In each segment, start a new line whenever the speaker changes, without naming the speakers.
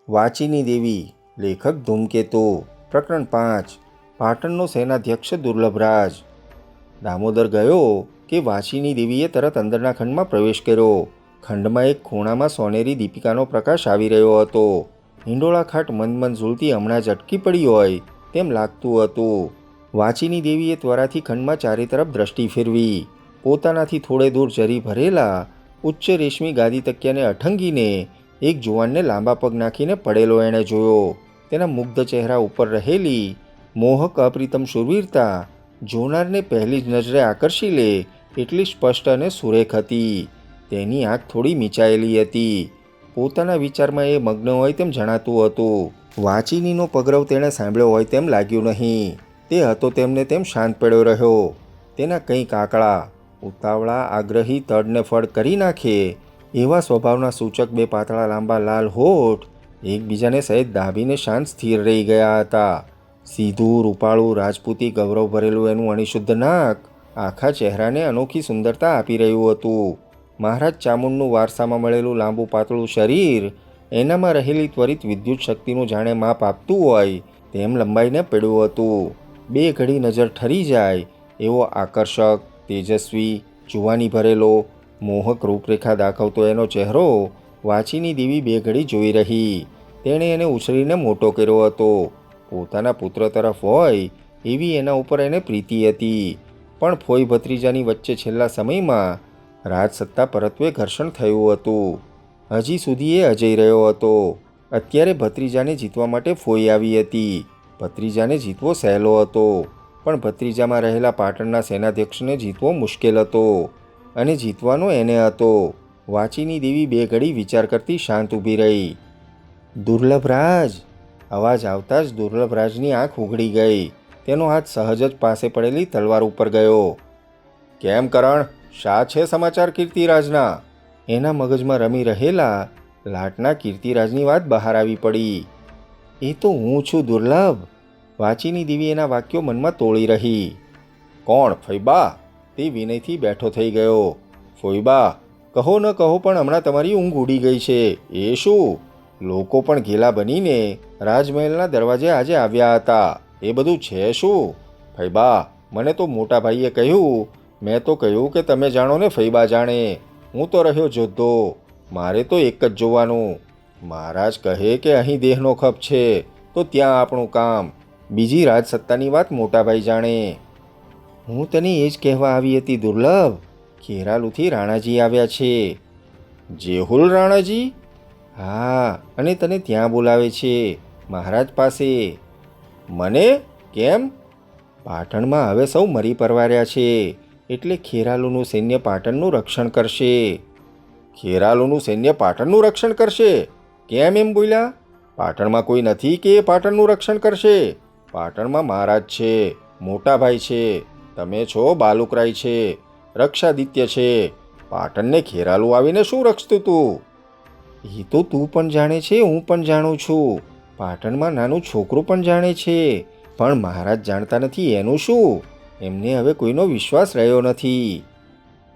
વાચીની દેવી. લેખક ધૂમકેતુ. પ્રકરણ 5. પાટણનો સેનાધ્યક્ષ દુર્લભરાજ. દામોદર ગયો કે વાચીની દેવીએ તરત અંદરના ખંડમાં પ્રવેશ કર્યો. ખંડમાં એક ખૂણામાં સોનેરી દીપિકાનો પ્રકાશ આવી રહ્યો હતો. હિંડોળા ખાટ મંદ મંદ ઝૂલતી હમણાં જ અટકી પડી હોય તેમ લાગતું હતું. વાચીની દેવીએ ત્વરાથી ખંડમાં ચારે તરફ દ્રષ્ટિ ફેરવી. પોતાનાથી થોડે દૂર જરી ભરેલા ઉચ્ચ રેશમી ગાદી તકિયાને અઠંગીને એક જુવાનને લાંબા પગ નાખીને પડેલો એણે જોયો. તેના મુગ્ધ ચહેરા ઉપર રહેલી મોહક અપ્રિતમ શૂરવીરતા જોનારને પહેલી જ નજરે આકર્ષી લે એટલી સ્પષ્ટ અને સુરેખ હતી. તેની આંખ થોડી મીચાયેલી હતી. પોતાના વિચારમાં એ મગ્ન હોય તેમ જણાતું હતું. વાચીનીનો પગરવ તેણે સાંભળ્યો હોય તેમ લાગ્યું નહીં. તે હતો તેમને તેમ શાંત પડ્યો રહ્યો. તેના કંઈક આકળા, ઉતાવળા, આગ્રહી, તડને ફળ કરી નાખે એવા સ્વભાવના સૂચક બે પાતળા લાંબા લાલ હોઠ એકબીજાને સહેજ દાબીને શાંત સ્થિર રહી ગયા હતા. સીધું, રૂપાળું, રાજપૂતી ગૌરવ ભરેલું એનું અણિશુદ્ધ નાક આખા ચહેરાને અનોખી સુંદરતા આપી રહ્યું હતું. મહારાજ ચામુંડનું વારસામાં મળેલું લાંબુ પાતળું શરીર એનામાં રહેલી ત્વરિત વિદ્યુત શક્તિનું જાણે માપ આપતું હોય તેમ લંબાઈને પડ્યું હતું. બે ઘડી નજર ઠરી જાય એવો આકર્ષક, તેજસ્વી, જુવાની ભરેલો, મોહક રૂપરેખા દાખવતો એનો ચહેરો વાચીની દેવી બે ઘડી જોઈ રહી. તેણે એને ઉછળીને મોટો કર્યો હતો. પોતાના પુત્ર તરફ હોય એવી એના ઉપર એને પ્રીતિ હતી. પણ ફોઈ ભત્રીજાની વચ્ચે છેલ્લા સમયમાં રાજસત્તા પરત્વે ઘર્ષણ થયું હતું. હજી સુધી એ અજય રહ્યો હતો. અત્યારે ભત્રીજાને જીતવા માટે ફોઈ આવી હતી. ભત્રીજાને જીતવો સહેલો હતો, પણ ભત્રીજામાં રહેલા પાટણના સેનાધ્યક્ષને જીતવો મુશ્કેલ હતો. અને જીતવાનો એને હતો. વાચીની દેવી બે ઘડી વિચાર કરતી શાંત ઊભી રહી. દુર્લભરાજ! અવાજ આવતા જ દુર્લભરાજની આંખ ઉઘડી ગઈ. તેનો હાથ સહજ જ પાસે પડેલી તલવાર ઉપર ગયો. કેમ કરણ, શા છે સમાચાર કીર્તિરાજના? એના મગજમાં રમી રહેલા લાટના કીર્તિરાજની વાત બહાર આવી પડી. એ તો હું છું દુર્લભ. વાચીની દેવી એના વાક્યો મનમાં તોળી રહી. કોણ, ફૈબા? તે વિનયથી બેઠો થઈ ગયો. ફોઈબા, કહો ન કહો પણ હમણાં તમારી ઊંઘ ઉડી ગઈ છે. એ શું? લોકો પણ ઘેલા બનીને રાજમહેલના દરવાજે આજે આવ્યા હતા. એ બધું છે શું? ફૈબા, મને તો મોટા ભાઈએ કહ્યું. મેં તો કહ્યું કે તમે જાણો ને ફૈબા જાણે. હું તો રહ્યો જોધો. મારે તો એક જ જોવાનું. મહારાજ કહે કે અહીં દેહનો ખપ છે તો ત્યાં આપણું કામ. બીજી રાજસત્તાની વાત મોટાભાઈ જાણે. હું તને એ જ કહેવા આવી હતી દુર્લભ. ખેરાલુથી રાણાજી આવ્યા છે. જેહુલ રાણાજી? હા, અને તને ત્યાં બોલાવે છે, મહારાજ પાસે. મને? કેમ? પાટણમાં હવે સૌ મરી પરવાર્યા છે, એટલે ખેરાલુનું સૈન્ય પાટણનું રક્ષણ કરશે. ખેરાલુનું સૈન્ય પાટણનું રક્ષણ કરશે? કેમ એમ બોલ્યા? પાટણમાં કોઈ નથી કે એ પાટણનું રક્ષણ કરશે? પાટણમાં મહારાજ છે, મોટાભાઈ છે, તમે છો, બાલુકરાય છે, રક્ષાદિત્ય છે. પાટણને ખેરાલું આવીને શું રક્ષતું તું? એ તો તું પણ જાણે છે, હું પણ જાણું છું. પાટણમાં નાનું છોકરું પણ જાણે છે. પણ મહારાજ જાણતા નથી એનું શું? એમને હવે કોઈનો વિશ્વાસ રહ્યો નથી.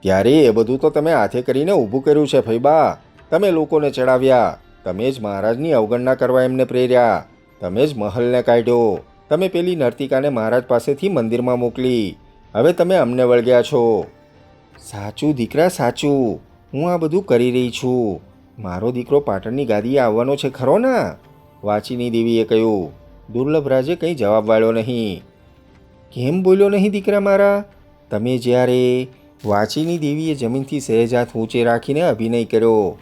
ત્યારે એ બધું તો તમે હાથે કરીને ઊભું કર્યું છે ફૈબા. તમે લોકોને ચડાવ્યા. તમે જ મહારાજની અવગણના કરવા એમને પ્રેર્યા. તમે જ મહલને કાઢ્યો. તમે પેલી નર્તિકાને મહારાજ પાસેથી મંદિરમાં મોકલી. હવે તમે અમને વળગ્યા છો. સાચું દીકરા, સાચું. હું આ બધું કરી રહી છું. મારો દીકરો પાટણની ગાદીએ આવવાનો છે ખરો ના? વાચીની દેવીએ કહ્યું. દુર્લભરાજે કંઈ જવાબ વાળ્યો નહીં. કેમ બોલ્યો નહીં દીકરા મારા? તમે જ્યારે... વાચીની દેવીએ જમીનથી સહેજ હાથ ઊંચે રાખીને અભિનય કર્યો.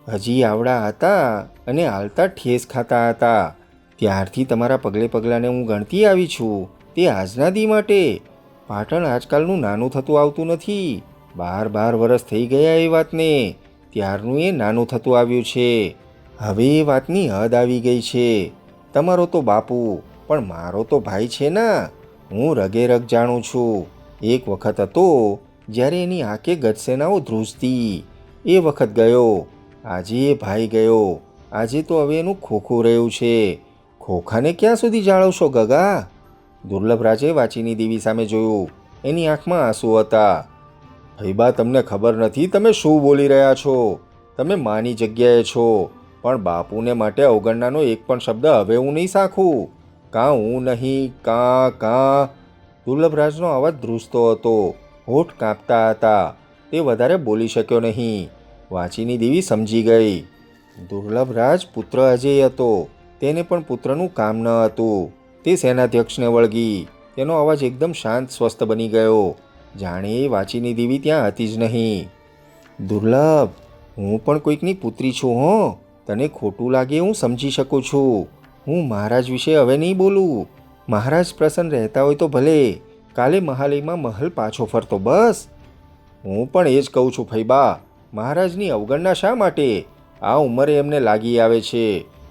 હજી આવડા હતા અને હાલતા ઠેસ ખાતા હતા. ત્યારથી તમારા પગલે પગલાને હું ગણતી આવી છું. તે આજના દી માટે. પાટણ આજકાલનું નાનું થતું આવતું નથી. 12 વર્ષ થઈ ગયા એ વાતને. ત્યારનું એ નાનું થતું આવ્યું છે. હવે એ વાતની હદ આવી ગઈ છે. તમારો તો બાપુ, પણ મારો તો ભાઈ છે ના. હું રગે રગ જાણું છું. એક વખત હતો જ્યારે એની આંખે ગજસેનાઓ ધ્રુજતી. એ વખત ગયો. આજે એ ભાઈ ગયો. આજે તો હવે એનું ખોખું રહ્યું છે. ખોખાને ક્યાં સુધી જાળવશો ગગા? દુર્લભરાજે વાચીની દેવી સામે જોયું. એની આંખમાં આંસુ હતા. ફૈબા, તમને ખબર નથી તમે શું બોલી રહ્યા છો. તમે માની જગ્યાએ છો. પણ બાપુને માટે અવગણનાનો એક પણ શબ્દ હવે હું નહીં સાખું. કાં હું નહીં, કાં. દુર્લભરાજનો અવાજ ધ્રુજતો હતો, હોઠ કાંપતા હતા. તે વધારે બોલી શક્યો નહીં. વાંચીની દેવી સમજી ગઈ. દુર્લભરાજ પુત્ર અજેય હતો. તેને પણ પુત્રનું કામ ન હતું. તે સેનાધ્યક્ષને વળગી. તેનો અવાજ એકદમ શાંત સ્વસ્થ બની ગયો, જાણે એ વાંચીની દેવી ત્યાં હતી જ નહીં. દુર્લભ, હું પણ કોઈકની પુત્રી છું હો. તને ખોટું લાગે હું સમજી શકું છું. હું મહારાજ વિશે હવે નહીં બોલું. મહારાજ પ્રસન્ન રહેતા હોય તો ભલે, કાલે મહાલયમાં મહલ પાછો ફરતો બસ. હું પણ એ જ કહું છું ફૈબા, મહારાજની અવગણના શા માટે? આ ઉંમરે એમને લાગી આવે છે.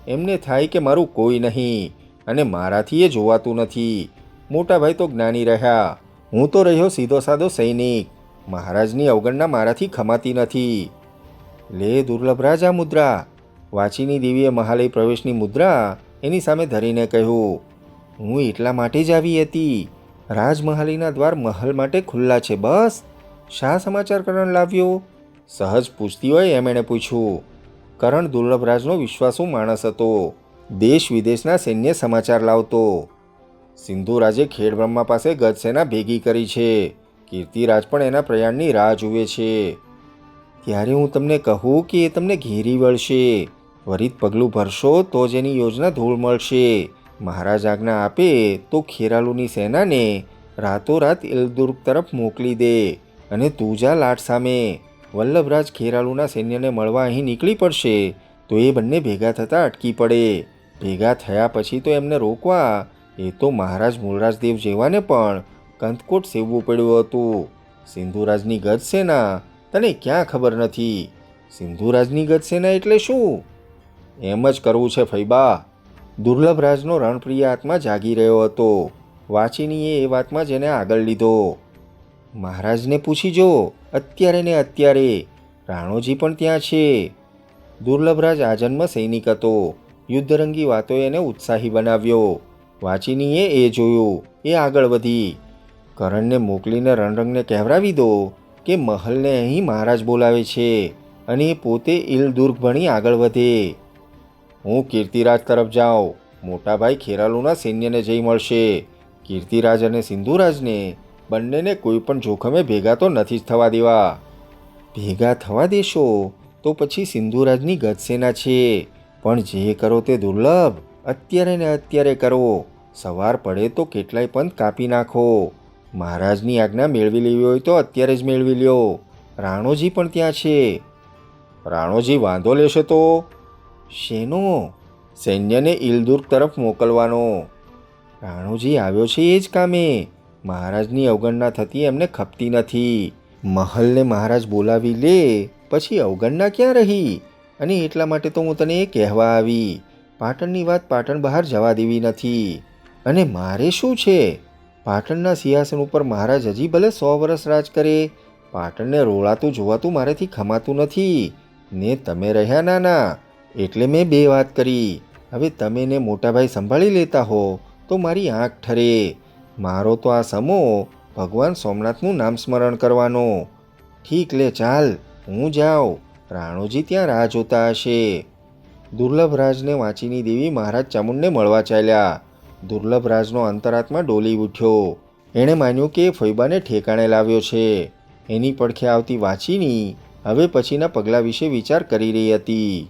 એમને થાય કે મારું કોઈ નહીં, અને મારાથી એ જોવાતું નથી. મોટાભાઈ તો જ્ઞાની રહ્યા, હું તો રહ્યો સીધો સાદો સૈનિક. મહારાજની અવગણના મારાથી ખમાતી નથી. લે દુર્લભરાજ આ મુદ્રા. વાંચીની દેવીએ મહાલય પ્રવેશની મુદ્રા એની સામે ધરીને કહ્યું, હું એટલા માટે જ આવી હતી. રાજમહાલીના દ્વાર મહલ માટે ખુલ્લા છે બસ. શા સમાચાર કરણ લાવ્યો? સહજ પૂછતી હોય એમ એણે પૂછ્યું. કરણ દુર્લભરાજનો વિશ્વાસુ માણસ હતો. દેશ વિદેશના સૈન્ય સમાચાર લાવતો. સિંધુરાજે ખેડબ્રહ્મા પાસે ગજસેના ભેગી કરી છે. કીર્તિરાજ પણ એના પ્રયાણની રાહ જુએ છે. ત્યારે હું તમને કહું કે એ તમને ઘેરી વળશે. ત્વરિત પગલું ભરશો તો જ એની યોજના ધૂળ મળશે. મહારાજ આજ્ઞા આપે તો ખેરાલુની સેનાને રાતોરાત ઇલદુર્ગ તરફ મોકલી દે, અને તું જા લાટ સામે. વલ્લભરાજ ખેરાલુના સૈન્યને મળવા અહીં નીકળી પડશે તો એ બંને ભેગા થતાં અટકી પડે. ભેગા થયા પછી તો એમને રોકવા એ તો મહારાજ મૂળરાજદેવ જેવાને પણ કંથકોટ સેવવું પડ્યું હતું. સિંધુરાજની ગજસેના તને ક્યાં ખબર નથી? સિંધુરાજની ગજસેના એટલે શું? એમ જ કરવું છે ફૈબા. દુર્લભરાજનો રણપ્રિય આત્મા જાગી રહ્યો હતો. વાંચીનીએ એ વાતમાં જ એને આગળ લીધો. મહારાજને પૂછી જો, અત્યારે ને અત્યારે. રાણોજી પણ ત્યાં છે. દુર્લભરાજ આજન્મ સૈનિક હતો. યુદ્ધરંગી વાતોએ એને ઉત્સાહી બનાવ્યો. વાંચીનીએ એ જોયું. એ આગળ વધી. કરણને મોકલીને રણરંગને કહેવરાવી દો કે મહલને અહીં મહારાજ બોલાવે છે, અને એ પોતે ઇલદુર્ગ ભણી આગળ વધે. હું કીર્તિરાજ તરફ જાઉં. મોટાભાઈ ખેરાલુના સૈન્યને જઈ મળશે. કીર્તિરાજ અને સિંધુરાજને બંનેને કોઈ પણ જોખમે ભેગા તો નથી જ થવા દેવા. ભેગા થવા દેશો તો પછી સિંધુરાજની ગજસેના છે. પણ જે કરો તે દુર્લભ, અત્યારે ને અત્યારે કરો. સવાર પડે તો કેટલાય પંથ કાપી નાખો. મહારાજની આજ્ઞા મેળવી લેવી હોય તો અત્યારે જ મેળવી લ્યો. રાણોજી પણ ત્યાં છે. રાણોજી વાંધો લેશે તો? શેનો? સૈન્યને ઇલદુર્ગ તરફ મોકલવાનો. રાણોજી આવ્યો છે એ જ કામે. મહારાજની અવગણના થતી એમને ખપતી નથી. મહલને મહારાજ બોલાવી લે પછી અવગણના ક્યાં રહી? અને એટલા માટે તો હું તને એ કહેવા આવી. પાટણની વાત પાટણ બહાર જવા દેવી નથી. અને મારે શું છે? પાટણના સિંહાસન ઉપર મહારાજ હજી ભલે 100 વર્ષ રાજ કરે, પાટણને રોળાતું જોવાતું મારેથી ખમાતું નથી. ને તમે રહ્યા નાના, એટલે મેં 2 વાત કરી. હવે તમે ને મોટાભાઈ સંભાળી લેતા હો તો મારી આંખ ઠરે. મારો તો આ સમો ભગવાન સોમનાથનું નામ સ્મરણ કરવાનો. ઠીક લે ચાલ, હું જાઉં. રાણોજી ત્યાં રાહ જોતા હશે. દુર્લભરાજને વાંચીની દેવી મહારાજ ચામુંડને મળવા ચાલ્યા. દુર્લભરાજનો અંતરાત્મા ડોલી ઉઠ્યો. એણે માન્યું કે ફૈબાને ઠેકાણે લાવ્યો છે. એની પડખે આવતી વાંચીની હવે પછીના પગલાં વિશે વિચાર કરી રહી હતી.